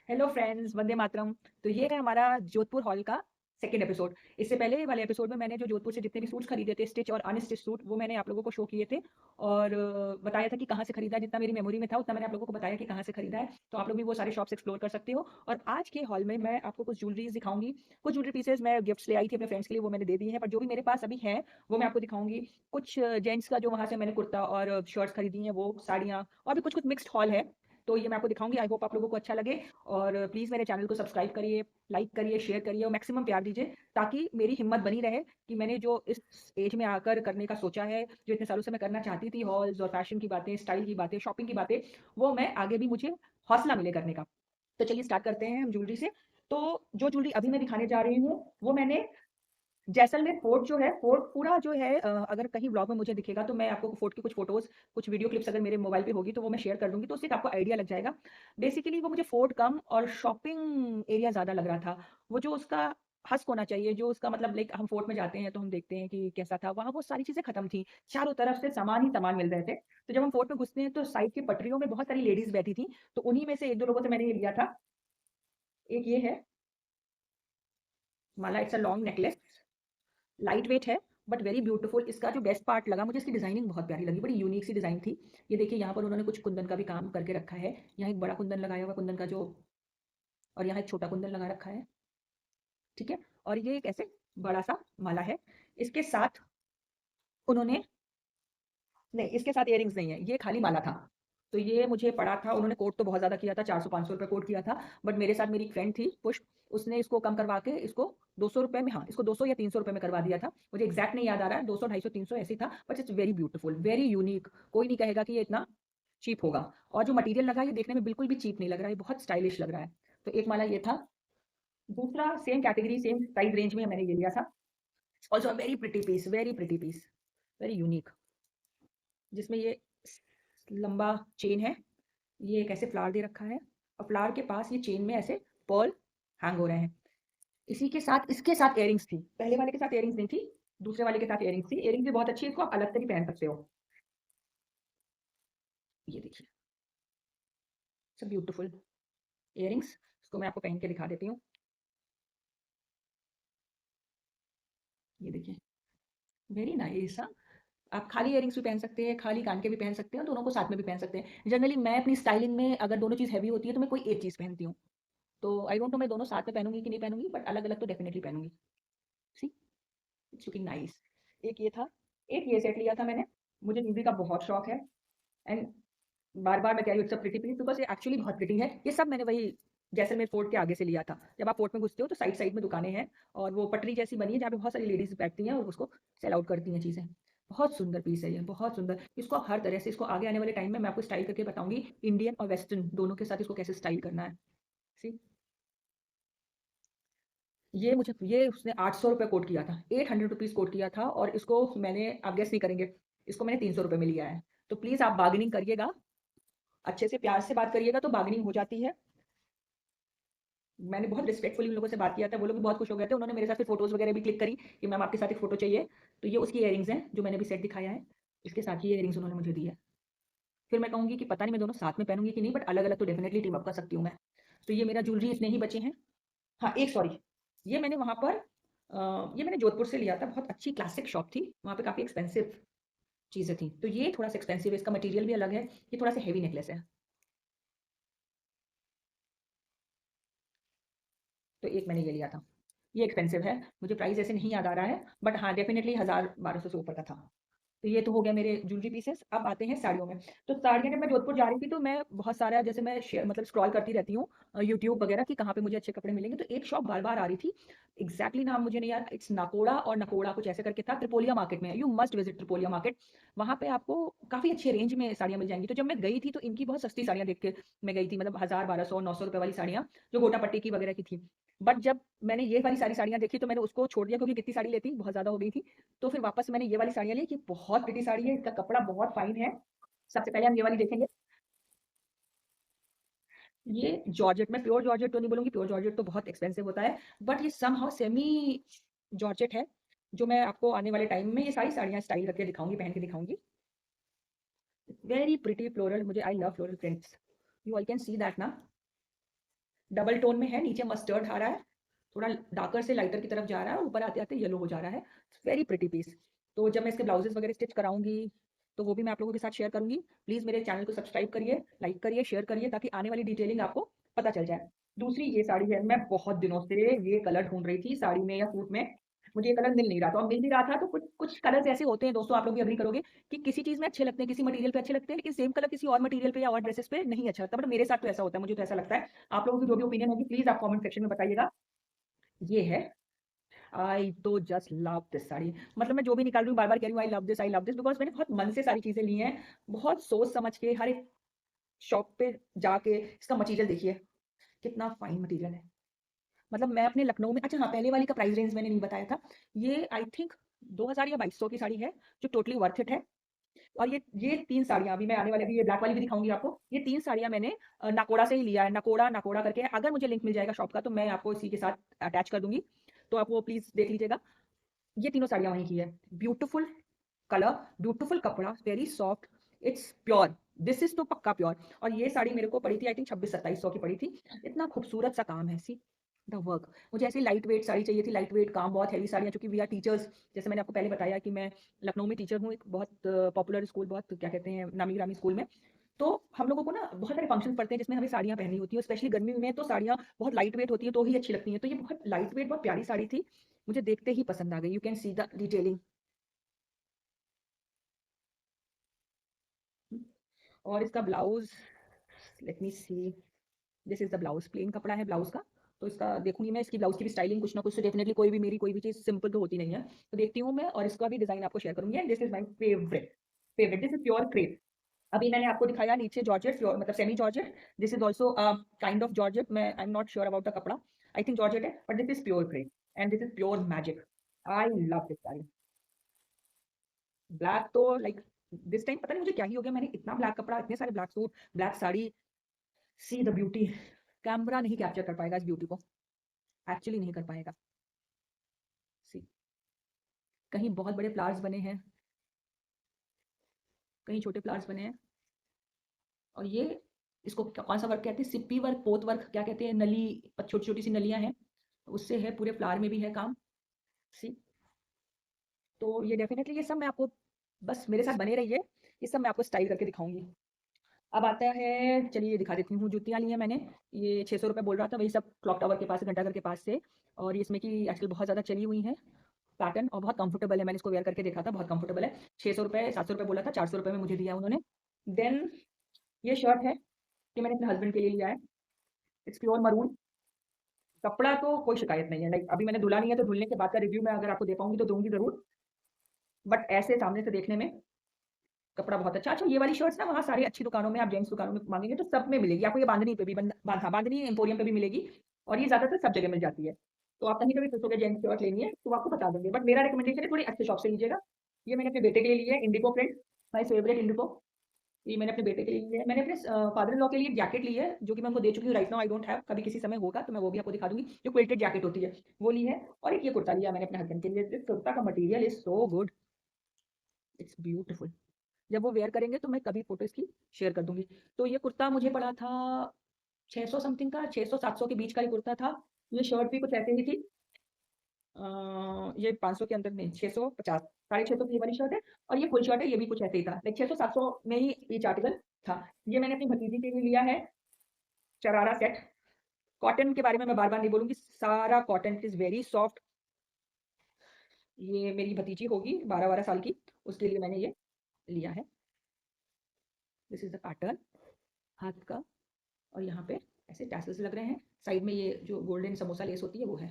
Hello friends, Vande Mataram. तो ये है हमारा जोधपुर हॉल का सेकंड एपिसोड। इससे पहले वाले एपिसोड में मैंने जो जोधपुर से जितने भी सूट्स खरीदे थे, स्टिच और अनस्टिच सूट, वो मैंने आप लोगों को शो किए थे और बताया था कि कहाँ से खरीदा है। जितना मेरी मेमोरी में था उतना मैंने आप लोगों को बताया कि कहाँ से खरीदा है। तो आप लोग भी वो सारे शॉप्स एक्सप्लोर कर सकते हो। और आज के हॉल में मैं आपको कुछ ज्वेलरीज दिखाऊंगी। कुछ ज्वेलरी पीसेज मैं गिफ्ट्स ले आई थी अपने फ्रेंड्स के लिए, वो मैंने दे दी है। पर जो भी मेरे पास अभी है वो मैं आपको दिखाऊंगी। कुछ जेंट्स का जो वहाँ से मैंने कुर्ता और शर्ट्स खरीदी हैं, वो साड़ियाँ, और भी कुछ कुछ मिक्स्ड हॉल है। तो ये मैं आपको दिखाऊंगी। आई होप आप लोगों को अच्छा लगे। और प्लीज़ मेरे चैनल को सब्सक्राइब करिए, लाइक करिए, शेयर करिए और मैक्सिमम प्यार दीजिए, ताकि मेरी हिम्मत बनी रहे कि मैंने जो इस एज में आकर करने का सोचा है, जो इतने सालों से मैं करना चाहती थी, हॉल्स और फैशन की बातें, स्टाइल की बातें, शॉपिंग की बातें, वो मैं आगे भी मुझे हौसला मिले करने का। तो चलिए स्टार्ट करते हैं हम ज्वेलरी से। तो जो ज्वेलरी अभी मैं दिखाने जा रही हूँ वो मैंने जैसलमेर फोर्ट जो है, फोर्ट पूरा जो है, अगर कहीं व्लॉग में मुझे दिखेगा तो मैं आपको फोर्ट की कुछ फोटोज, कुछ वीडियो क्लिप्स अगर मेरे मोबाइल पे होगी तो वो मैं शेयर कर दूंगी, तो उससे एक आपको आइडिया लग जाएगा। बेसिकली वो मुझे फोर्ट कम और शॉपिंग एरिया ज्यादा लग रहा था। वो जो उसका हस्क होना चाहिए, जो उसका मतलब, लाइक हम फोर्ट में जाते हैं तो हम देखते हैं कि कैसा था, वहां वो सारी चीजें खत्म थी। चारों तरफ से सामान ही सामान मिल रहे थे। तो जब हम फोर्ट में घुसते हैं तो साइड की पटरियों में बहुत सारी लेडीज बैठी थी। तो उन्हीं में से एक दो लोगों से मैंने ये लिया था। एक ये है माला, it's a long necklace, light weight है बट वेरी ब्यूटीफुल। इसका जो बेस्ट पार्ट लगा मुझे, इसकी डिजाइनिंग बहुत प्यारी लगी, बड़ी यूनिक सी डिजाइन थी। ये देखिए, यहाँ पर उन्होंने कुछ कुंदन का भी काम करके रखा है। यहाँ एक बड़ा कुंदन लगाया हुआ, कुंदन का जो, और यहाँ एक छोटा कुंदन लगा रखा है। ठीक है। और ये एक ऐसे बड़ा सा माला है। इसके साथ उन्होंने, नहीं, इसके साथ इयररिंग्स नहीं है, ये खाली माला था। तो ये मुझे पड़ा था, उन्होंने कोट तो बहुत ज्यादा किया था, 400-500 रुपये कोट किया था। बट मेरे साथ मेरी एक फ्रेंड थी पुष्प, उसने इसको कम करवा के इसको 200 रुपये में, हाँ, इसको 200 या 300 रुपये में करवा दिया था। मुझे एग्जैक्ट नहीं याद आ रहा है, 200, 250, 300 ऐसे ही था। But it's very beautiful, very unique. कोई नहीं कहेगा कि ये इतना चीप होगा। और जो मटेरियल लगा है, ये देखने में बिल्कुल भी चीप नहीं लग रहा है, बहुत स्टाइलिश लग रहा है। तो एक माला ये था। दूसरा same category, same price range में मैंने ये लिया था। Also very pretty piece, very pretty piece, very unique, जिसमें ये लंबा चेन है। ये एक ऐसे फ्लावर दे रखा है, और फ्लावर के पास ये चेन में ऐसे पर्ल हैंग हो रहे हैं। इसी के साथ इसके साथ इयररिंग्स थी। पहले वाले के साथ इयररिंग्स नहीं थी, दूसरे वाले के साथ इयररिंग्स थी। इयररिंग्स भी बहुत अच्छी है, इसको आप अलग से भी पहन सकते हो। ये देखिए, सब ब्यूटीफुल इयररिंग्स। इसको मैं आपको पहन के दिखा देती हूँ। ये देखिए, वेरी नाइस। हाँ, आप खाली इयररिंग्स भी पहन सकते हैं, खाली कान के भी पहन सकते हैं, दोनों को साथ में भी पहन सकते हैं। जनरली मैं अपनी स्टाइलिंग में अगर दोनों चीज़ हैवी होती है तो मैं कोई एक चीज़ पहनती हूँ। तो आई डोंट नो मैं दोनों साथ में पहनूंगी कि नहीं पहनूंगी, बट अलग अलग तो डेफिनेटली पहनूंगी। See, it's looking nice. एक ये था। एक ये सेट लिया था मैंने। मुझे ज्वेलरी का बहुत शौक है। एंड बार बार मैं कह रही हूँ इट्स प्रिटी पीस, बिकॉज ये एक्चुअली बहुत प्रिटी है। ये सब मैंने वही जैसलमेर फोर्ट के आगे से लिया था। जब आप फोर्ट में घुसते हो तो साइड साइड में दुकानें हैं, और वो पटरी जैसी बनी है जहाँ पे बहुत सारी लेडीज बैठती हैं और उसको सेल आउट करती हैं चीज़ें। बहुत सुंदर पीस है ये, बहुत सुंदर। इसको आप हर तरह से, इसको आगे आने वाले टाइम में मैं आपको स्टाइल करके बताऊंगी, इंडियन और वेस्टर्न दोनों के साथ इसको कैसे स्टाइल करना है। सी, ये मुझे, ये उसने 800 रुपये कोट किया था, 800 रुपीज़ कोट किया था, और इसको मैंने, आप गेस नहीं करेंगे, इसको मैंने 300 रुपये में लिया है। तो प्लीज़ आप बार्गेनिंग करिएगा, अच्छे से प्यार से बात करिएगा तो बार्गेनिंग हो जाती है। मैंने बहुत रिस्पेक्टफुली उन लोगों से बात किया था, वो लोग भी बहुत खुश हो गए थे। उन्होंने मेरे साथ फिर फोटोज़ वगैरह भी क्लिक करी कि मैम आपके साथ एक फ़ोटो चाहिए। तो ये उसकी इयररिंग्स हैं जो मैंने भी सेट दिखाया है, इसके साथ ही इयररिंग्स उन्होंने मुझे दी है। फिर मैं कहूँगी कि पता नहीं मैं दोनों साथ में पहनूंगी कि नहीं, बट अलग अलग तो डेफिनेटली टीम अप कर सकती हूँ मैं। तो ये मेरा ज्वेलरी इतने ही बचे हैं। हाँ, एक सॉरी, ये मैंने वहाँ पर ये मैंने जोधपुर से लिया था। बहुत अच्छी क्लासिक शॉप थी, वहाँ पे काफ़ी एक्सपेंसिव चीज़ें थी। तो ये थोड़ा सा एक्सपेंसिव है, इसका मटेरियल भी अलग है। ये थोड़ा सा हेवी नेकलेस है। तो एक मैंने ये लिया था। ये एक्सपेंसिव है, मुझे प्राइस ऐसे नहीं याद आ रहा है, बट हाँ डेफिनेटली 1000-1200 से ऊपर का था। तो ये तो हो गया मेरे ज्वेलरी पीसेस। अब आते हैं साड़ियों में। तो साड़ियाँ, जब मैं जोधपुर जा रही थी तो मैं बहुत सारा, जैसे मैं शेयर मतलब स्क्रॉल करती रहती हूँ यूट्यूब वगैरह की, कहाँ पे मुझे अच्छे कपड़े मिलेंगे। तो एक शॉप बार बार आ रही थी, एग्जैक्टली नाम मुझे नहीं याद, इट्स नाकोड़ा और नकोड़ा कुछ ऐसे करके था, त्रिपोलिया मार्केट में। You must visit Tripolia market. वहाँ पे आपको काफ़ी अच्छे रेंज में साड़ियाँ मिल जाएंगी। तो जब मैं गई थी तो इनकी बहुत सस्ती साड़ियाँ देख के मैं गई थी, मतलब 1000, 1200, 900 रुपये वाली साड़ियाँ, जो गोटा पट्टी की वगैरह की थी। बट जब मैंने ये वाली सारी साड़ियाँ देखी तो मैंने उसको छोड़ दिया, क्योंकि कितनी साड़ी लेती, बहुत ज़्यादा हो गई थी। तो फिर वापस मैंने ये वाली साड़ियाँ ली कि बहुत प्रिटी साड़ी है, इसका कपड़ा बहुत फाइन है। सबसे पहले हम ये वाली देखेंगे। ये जॉर्जेट, मैं प्योर जॉर्जेट तो नहीं बोलूंगी, प्योर जॉर्जेट तो बहुत एक्सपेंसिव होता है, बट ये समहाउ सेमी जॉर्जेट है, जो मैं आपको आने वाले टाइम में ये सारी साड़ियाँ स्टाइल करके दिखाऊंगी, पहन के दिखाऊंगी। वेरी प्रिटी फ्लोरल, मुझे, I love floral prints, you all can see that ना। डबल टोन में है, नीचे मस्टर्ड आ रहा है, थोड़ा डार्कर से लाइटर की तरफ जा रहा है और ऊपर आते-आते येलो हो जा रहा है। Very pretty piece. तो जब मैं इसके ब्लाउजेज़ वगैरह स्टिच कराऊँगी, तो वो भी मैं आप लोगों के साथ शेयर करूँगी। प्लीज़ मेरे चैनल को सब्सक्राइब करिए, लाइक करिए, शेयर करिए ताकि आने वाली डिटेलिंग आपको पता चल जाए। दूसरी ये साड़ी है, मैं बहुत दिनों से ये कलर ढूँढ रही थी साड़ी में या सूट में, मुझे ये कलर मिल नहीं रहा था और मिल नहीं रहा था तो कुछ कुछ कलर्स ऐसे होते हैं दोस्तों, आप लोग भी एग्री करोगे कि किसी चीज़ में अच्छे लगते हैं, किसी मटेरियल पे अच्छे लगते हैं, लेकिन सेम कलर किसी और मटेरियल पे या और ड्रेसेस पे नहीं अच्छा लगता। बट मेरे साथ तो ऐसा होता है, मुझे तो ऐसा लगता है। आप लोगों की जो भी ओपिनियन होगी प्लीज़ आप कमेंट सेक्शन में बताइएगा। ये है, आई तो जस्ट लव दिस साड़ी। मतलब मैं जो भी निकाल रही हूँ बार-बार कह रही हूँ आई लव दिस बिकॉज़ मैंने बहुत मन से सारी चीज़ें ली हैं। बहुत सोच समझ के हर एक शॉप पे जाके इसका मटेरियल देखिए, कितना फाइन मटेरियल है। मतलब मैं अपने लखनऊ में अच्छा हाँ, पहले वाली का प्राइस रेंज मैंने नहीं बताया था। ये आई थिंक 2000 या 2200 की साड़ी है, जो टोटली वर्थ इट है। और ये 3 साड़ियाँ अभी मैं आने वाली अभी ये ब्लैक वाली भी दिखाऊँगी आपको। ये 3 साड़ियाँ मैंने नाकोड़ा से ही लिया है। नाकोड़ा नाकोड़ा करके है। अगर मुझे लिंक मिल जाएगा शॉप का तो मैं आपको इसी के साथ अटैच कर दूँगी। तो आप वो प्लीज़ देख लीजिएगा। ये तीनों साड़ियाँ वहीं की है। ब्यूटीफुल कलर, ब्यूटीफुल कपड़ा, very soft, it's pure. This is तो पक्का प्योर। और ये साड़ी मेरे को पड़ी थी आई थिंक 26-2700 की पड़ी थी। इतना खूबसूरत सा काम है, सी द वर्क। मुझे ऐसी लाइट वेट साड़ी चाहिए थी, लाइट वेट काम, बहुत हेवी साड़ियाँ चूँकि वी आर टीचर्स, जैसे मैंने आपको पहले बताया कि मैं लखनऊ में टीचर हूँ, एक बहुत पॉपुलर स्कूल, बहुत क्या कहते हैं, नामी-गिरामी स्कूल में। तो हम लोगों को ना बहुत सारे फंक्शंस पड़ते हैं जिसमें हमें साड़ियाँ पहननी होती हैं, स्पेशली गर्मी में तो साड़ियाँ बहुत लाइट वेट होती हैं तो ही अच्छी लगती हैं। तो ये बहुत लाइट वेट, बहुत प्यारी साड़ी थी। मुझे देखते ही पसंद आ गई। You can see the detailing. और इसका blouse, let me see, this is the blouse, plain कपड़ा है ब्लाउज़ का। तो इसका देखूँगी मैं, इसकी ब्लाउज़ की भी स्टाइलिंग कुछ ना कुछ तो डेफिनिटली कोई भी मेरी कोई भी चीज़ सिंपल तो होती नहीं है। तो देखती हूँ मैं और इसका भी डिज़ाइन आपको शेयर करूँगी and this is my favourite, this is pure crepe. अभी मैंने आपको दिखाया नीचे जॉर्जेट, प्योर मतलब semi georgette. This is also kind of georgette, मैं I am not sure about the कपड़ा। आई थिंक जॉर्जेट है, but this is pure crepe and this is pure magic. I love this sari. Black तो like this time पता नहीं मुझे क्या ही हो गया, मैंने इतना ब्लैक कपड़ा, इतने सारे black suit, black sari, see the beauty. Camera नहीं कैप्चर कर पाएगा इस ब्यूटी को, एक्चुअली नहीं कर पाएगा। सी, कहीं बहुत बड़े फ्लावर्स बने हैं, कहीं छोटे फ्लावर्स बने हैं। और ये इसको कौन सा वर्क कहते हैं, सिप्पी वर्क, पोत वर्क क्या कहते हैं, नली, छोटी छोटी सी नलियां हैं, उससे है, पूरे फ्लावर में भी है काम। सी, तो ये डेफिनेटली ये सब मैं आपको, बस मेरे साथ बने रहिए, ये सब मैं आपको स्टाइल करके दिखाऊंगी। अब आता है, चलिए ये दिखा देती हूँ, जूतियाँ ली हैं मैंने। ये 600 रुपये बोल रहा था, वही सब क्लॉक टावर के पास से, घंटाघर के पास से। और ये इसमें की आजकल बहुत ज़्यादा चली हुई हैं पैटर्न, और बहुत कंफर्टेबल है, मैंने इसको वेयर करके देखा था, बहुत कंफर्टेबल है। 600 रुपये, 700 रुपये बोला था, 400 रुपये में मुझे दिया उन्होंने। देन ये शर्ट है, ये मैंने अपने हस्बैंड के लिए लिया है। It's pure maroon. कपड़ा तो कोई शिकायत नहीं है, लाइक अभी मैंने धुला नहीं है तो धुलने के बाद का रिव्यू मैं अगर आपको दे पाऊंगी तो दूंगी जरूर। बट ऐसे सामने से देखने में कपड़ा बहुत अच्छा। अच्छा, ये वाली शर्ट्स ना वहाँ सारी अच्छी दुकानों में, आप जेंट्स दुकानों में मांगेंगे तो सब में मिलेगी आपको। ये बांधनी पे भी हाँ, बांधनी एम्पोरियम पे भी मिलेगी और ये ज़्यादातर सब जगह मिल जाती है। तो आप कहीं पे भी पूछोगे जेंट्स शर्ट लेनी है तो वो आपको बता देंगे, बट मेरा रिकमेंडेशन है थोड़ी अच्छे शॉप से लीजिएगा। ये मैंने अपने बेटे के लिए लिया है, Indigo print, my favourite Indigo. ये मैंने अपने बेटे के लिए लिया है। मैंने अपने फादर इन लॉ के लिए एक जैकेट ली है जो कि मैं उनको दे चुकी हूँ, right now I don't have, कभी किसी समय होगा तो मैं वो भी आपको दिखा दूंगी, जो क्विल्टेड जैकेट होती है वो ली है। और एक ये कुर्ता लिया मैंने अपने हस्बैंड के लिए। इस कुर्ता का material is so good, it's beautiful. जब वो वेयर करेंगे तो मैं कभी फोटो इसकी शेयर कर दूंगी। तो ये कुर्ता मुझे पड़ा था 600 समथिंग का, 600-700 के बीच का ये कुर्ता था। ये शर्ट भी कुछ ऐसे ही थी, ये 500 के अंदर नहीं, 650, 650 की ये वाली शर्ट है। और ये फुल शर्ट है, ये भी कुछ ऐसे ही था, लाइक 600-700 में ही ईच आर्टिकल था। ये मैंने अपनी भतीजी के लिए लिया है, शरारा सेट। कॉटन के बारे में मैं बार बार नहीं बोलूंगी, सारा cotton, it is very soft. ये मेरी भतीजी होगी 12-12 साल की, उसके लिए मैंने ये लिया है। दिस इज द पैटर्न हाथ का, और यहाँ पे ऐसे टैसल्स लग रहे हैं। साइड में ये जो गोल्डन समोसा लेस होती है वो है।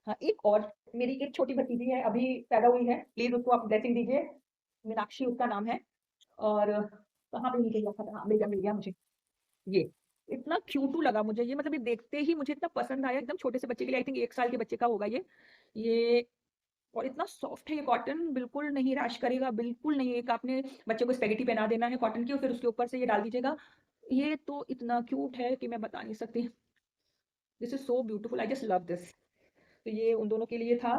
हाँ, एक और मेरी एक छोटी भतीजी है, अभी पैदा हुई है, प्लीज उसको आप ब्लेसिंग दीजिए। मीनाक्षी उसका नाम है। और कहाँ पे लेके गया था, हाँ मिल गया मुझे। ये इतना क्यूटू लगा मुझे ये, मतलब ये देखते ही मुझे इतना पसंद आया, एकदम छोटे से बच्चे के लिए, आई थिंक 1 साल के बच्चे का होगा ये। और इतना सॉफ्ट है ये कॉटन, बिल्कुल नहीं रैश करेगा, बिल्कुल नहीं। एक आपने बच्चे को स्पेगेटी पहना देना है कॉटन की और फिर उसके ऊपर से ये डाल दीजिएगा। ये तो इतना क्यूट है कि मैं बता नहीं सकती। This is so beautiful, I just love this. तो ये उन दोनों के लिए था।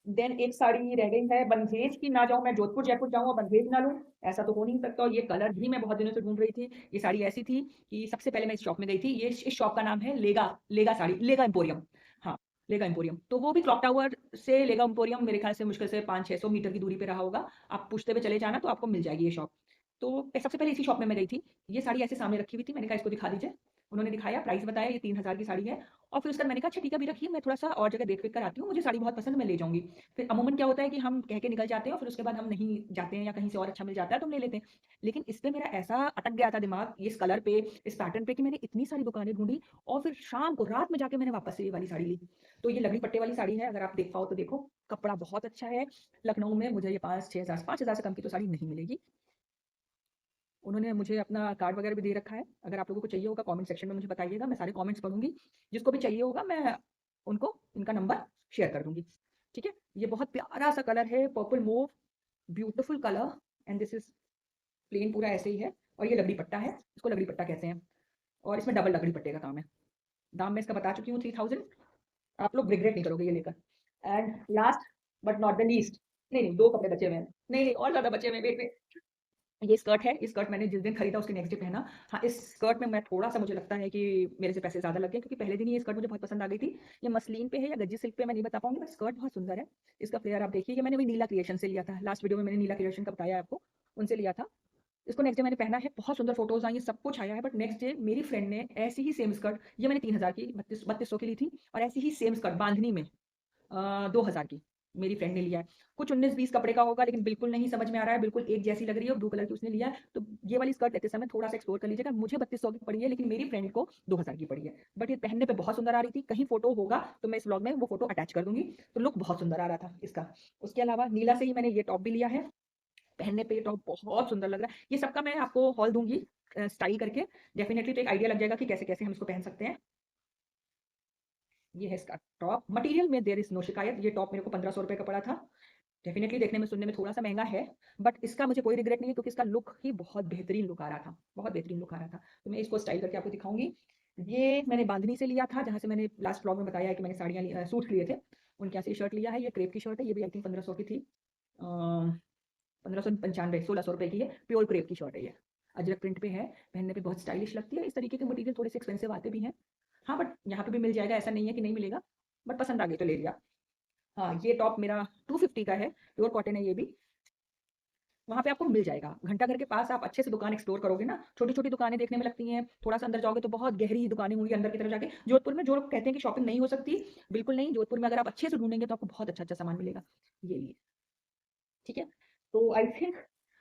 देन एक साड़ी रह गई है बंधेज की, ना जाऊँ मैं जोधपुर जयपुर जाऊँ और बंधेज ना लूँ, ऐसा तो हो नहीं सकता। और ये कलर भी मैं बहुत दिनों से ढूँढ रही थी। ये साड़ी ऐसी थी कि सबसे पहले मैं इस शॉप में गई थी। ये इस शॉप का नाम है लेगा लेगा साड़ी, लेगा एम्पोरियम। हाँ, लेगा एम्पोरियम। तो वो भी क्लॉक टावर से लेगा एम्पोरियम मेरे ख्याल से मुश्किल से 500-600 मीटर की दूरी पे रहा होगा। आप पूछते हुए चले जाना तो आपको मिल जाएगी ये शॉप। तो सबसे पहले इसी शॉप में मैं गई थी। ये साड़ी ऐसे सामने रखी हुई थी, मैंने कहा इसको दिखा दीजिए। उन्होंने दिखाया, प्राइस बताया, ये 3000 की साड़ी है। और फिर उसके बाद मैंने कहा अच्छा ठीक है अभी रखिए, मैं थोड़ा-सा और जगह देख-वेख कर आती हूँ, मुझे साड़ी बहुत पसंद है, मैं ले जाऊँगी। फिर अमूमन क्या होता है कि हम कह के निकल जाते हैं और फिर उसके बाद हम नहीं जाते हैं या कहीं से और अच्छा मिल जाता है तो हम ले लेते हैं। लेकिन इस पे मेरा ऐसा अटक गया था दिमाग इस कलर पे, इस पैटर्न पे कि मैंने इतनी सारी दुकानें ढूँढी और फिर शाम को रात में जाके मैंने वापस से ये वाली साड़ी ली। तो ये लकड़ी पट्टे वाली साड़ी है, अगर आप देख पाओ तो देखो, कपड़ा बहुत अच्छा है। लखनऊ में मुझे ये 5-6 हज़ार 5,000 से कम की तो साड़ी नहीं मिलेगी। उन्होंने मुझे अपना कार्ड वगैरह भी दे रखा है। अगर आप लोगों को चाहिए होगा कमेंट सेक्शन में मुझे बताइएगा, मैं सारे कमेंट्स पढ़ूँगी। जिसको भी चाहिए होगा मैं उनको इनका नंबर शेयर कर दूँगी। ठीक है? ये बहुत प्यारा-सा कलर है, purple mauve, beautiful colour and this is plain पूरा ऐसे ही है और ये लकड़ी पट्टा है, इसको लकड़ी पट्टा कहते हैं और इसमें डबल लकड़ी पट्टे का काम है। दाम मैं इसका बता चुकी हूँ 3000। आप लोग रिग्रेट नहीं करोगे ये लेकर। And last but not the least, नहीं, 2 कपड़े बचे हुए हैं। नहीं, और ज़्यादा बचे हुए हैं, वेट, वेट। ये स्कर्ट है, इस स्कर्ट मैंने जिस दिन खरीदा उसके नेक्स्ट डे पहना। हाँ, इस स्कर्ट में मैं थोड़ा-सा मुझे लगता है कि मेरे से पैसे ज़्यादा लग गए क्योंकि पहले दिन ही ये स्कर्ट मुझे बहुत पसंद आ गई थी। ये मसलिन पे है या गज्जी सिल्क पे मैं नहीं बता पाऊँगी, बट स्कर्ट बहुत सुंदर है। इसका फ्लेयर आप देखिए, ये मैंने वही नीला क्रिएशन से लिया था। लास्ट वीडियो में मैंने नीला क्रिएशन का बताया आपको, उनसे लिया था। इसको नेक्स्ट डे मैंने पहना है, बहुत सुंदर फोटोज़ आई हैं, सब कुछ आया है, बट नेक्स्ट डे मेरी फ्रेंड ने ऐसी ही सेम स्कर्ट, ये मैंने 3000 की 3200 की ली थी और ऐसी ही सेम स्कर्ट बांधनी में 2000 की मेरी फ्रेंड ने लिया है। कुछ 19-20 कपड़े का होगा लेकिन बिल्कुल नहीं समझ में आ रहा है, बिल्कुल एक जैसी लग रही है और ब्लू कलर की उसने लिया है। तो ये वाली स्कर्ट लेते समय थोड़ा-सा एक्सप्लोर कर लीजिएगा। मुझे 3200 की पड़ी है लेकिन मेरी फ्रेंड को 2000 की पड़ी है। बट ये पहनने पे बहुत सुंदर आ रही थी। कहीं फ़ोटो होगा तो मैं इस व्लॉग में वो फ़ोटो अटैच कर दूँगी। तो लुक बहुत सुंदर आ रहा था इसका। उसके अलावा नीला से ही मैंने ये टॉप भी लिया है। पहनने पे ये टॉप बहुत सुंदर लग रहा है। ये सबका मैं आपको हॉल दूँगी स्टाइल करके। डेफिनिटली तो एक आइडिया लग जाएगा कि कैसे-कैसे हम इसको पहन सकते हैं। ये है इसका टॉप। मटीरियल में देयर इज़ नो शिकायत। ये टॉप मेरे को ₹1500 का पड़ा था। डेफ़िनेटली देखने में, सुनने में थोड़ा-सा महँगा है, बट इसका मुझे कोई रिग्रेट नहीं है क्योंकि इसका लुक ही बहुत बेहतरीन लुक आ रहा था। बहुत बेहतरीन लुक आ रहा था। तो मैं इसको स्टाइल करके आपको दिखाऊँगी। ये मैंने बांधनी से लिया था, जहाँ से मैंने लास्ट व्लॉग में बताया है कि मैंने सूट्स लिए थे। उनके यहाँ से ये शर्ट लिया है। ये क्रेप की शर्ट है। ये भी आई थिंक 1500 की थी। 1595 ₹1600 की है। प्योर क्रेप की शर्ट है ये। अजरक प्रिंट पे है। पहनने पे बहुत स्टाइलिश लगती है। इस तरीके के मटीरियल थोड़े से एक्सपेंसिव आते भी हैं। हाँ, बट यहाँ पे भी मिल जाएगा, ऐसा नहीं है कि नहीं मिलेगा। बट पसंद आ गई तो ले लिया। हाँ, ये टॉप मेरा 250 का है, प्योर कॉटन है ये भी। वहाँ पे आपको मिल जाएगा। घंटाघर के पास आप अच्छे से दुकान एक्सप्लोर करोगे ना, छोटी-छोटी दुकानें देखने में लगती हैं, थोड़ा-सा अंदर जाओगे तो बहुत गहरी दुकानें होंगी अंदर की तरफ जाके। जोधपुर में जो लोग कहते हैं कि शॉपिंग नहीं हो सकती, बिल्कुल नहीं, जोधपुर में अगर आप अच्छे से ढूँढेंगे तो आपको बहुत अच्छा-अच्छा सामान मिलेगा। ये लिए। ठीक है? तो आई थिंक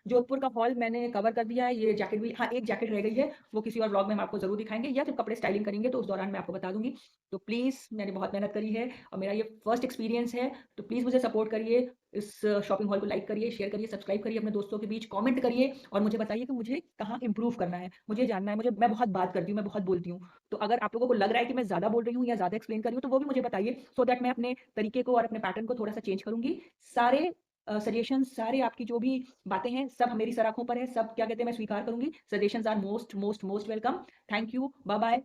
जोधपुर का हॉल मैंने कवर कर दिया है। ये जैकेट भी, हाँ, एक जैकेट रह गई है, वो किसी और व्लॉग में हम आपको ज़रूर दिखाएँगे या जब कपड़े स्टाइलिंग करेंगे तो उस दौरान मैं आपको बता दूँगी। तो प्लीज़, मैंने बहुत मेहनत करी है और मेरा ये फर्स्ट एक्सपीरियंस है, तो प्लीज़ मुझे सपोर्ट करिए। इस शॉपिंग हॉल को लाइक करिए, शेयर करिए, सब्सक्राइब करिए अपने दोस्तों के बीच, कमेंट करिए और मुझे बताइए कि मुझे कहाँ इम्प्रूव करना है। मुझे जानना है, मैं बहुत बात करती हूँ, मैं बहुत बोलती हूँ। तो अगर आप लोगों को लग रहा है कि मैं ज़्यादा बोल रही हूँ या ज़्यादा एक्सप्लेन कर रही हूँ, तो वो भी मुझे बताइए सो दैट मैं अपने तरीके को और अपने पैटर्न को थोड़ा-सा चेंज करूँगी। सारे सजेशंस, सारे आपकी जो भी बातें हैं, सब मेरी सराखों पर है, सब क्या कहते हैं मैं स्वीकार करूँगी। Suggestions are most, most, most welcome. Thank you, bye bye.